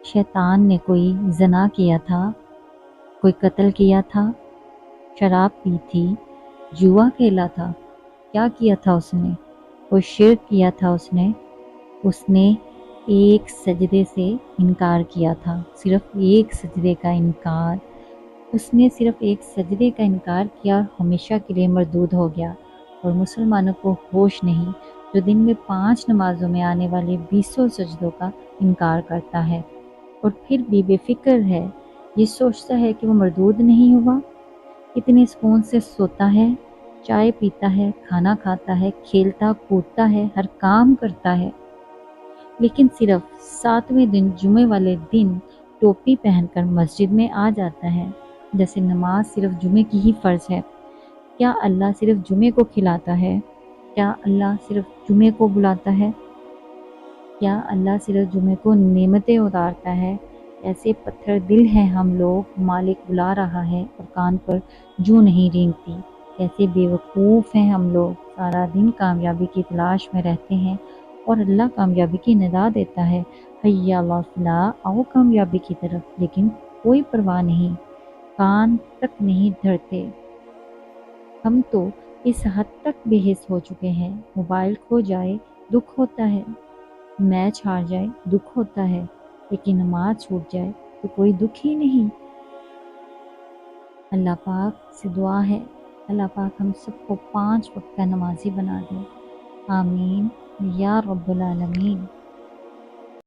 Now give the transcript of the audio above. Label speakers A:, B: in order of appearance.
A: शैतान ने कोई ज़ना किया था, कोई कत्ल किया था, शराब पी थी, जुआ खेला था, क्या किया था उसने? कोई शिर्क किया था उसने एक सजदे से इनकार किया था, सिर्फ एक सजदे का इनकार। उसने सिर्फ एक सजदे का इनकार किया और हमेशा के लिए मरदूद हो गया। और मुसलमानों को होश नहीं, जो दिन में 5 नमाजों में आने वाले 20 सजदों का इनकार करता है और फिर भी बेफिक्र है, ये सोचता है कि वो मरदूद नहीं हुआ। इतने सुकून से सोता है, चाय पीता है, खाना खाता है, खेलता कूदता है, हर काम करता है, लेकिन सिर्फ 7वें दिन जुमे वाले दिन टोपी पहनकर मस्जिद में आ जाता है, जैसे नमाज सिर्फ जुमे की ही फ़र्ज है। क्या अल्लाह सिर्फ जुमे को खिलाता है? क्या अल्लाह सिर्फ जुमे को बुलाता है? क्या अल्लाह सिर्फ जुमे को नेमतें उतारता है? ऐसे पत्थर दिल हैं हम लोग, मालिक बुला रहा है और कान पर जूं नहीं रेंगती। ऐसे बेवकूफ़ हैं हम लोग, सारा दिन कामयाबी की तलाश में रहते हैं और अल्लाह कामयाबी की निदा देता है, हैया अला फलाह, आओ कामयाबी की तरफ, लेकिन कोई परवाह नहीं, कान तक नहीं धरते। हम तो इस हद तक बेहिस हो चुके हैं, मोबाइल खो जाए दुख होता है, मैच हार जाए दुख होता है, लेकिन नमाज छूट जाए तो कोई दुख ही नहीं। अल्लाह पाक से दुआ है, अल्लाह पाक हम सबको 5 वक्त का नमाजी बना दे। आमीन या रब्बुल आलमीन।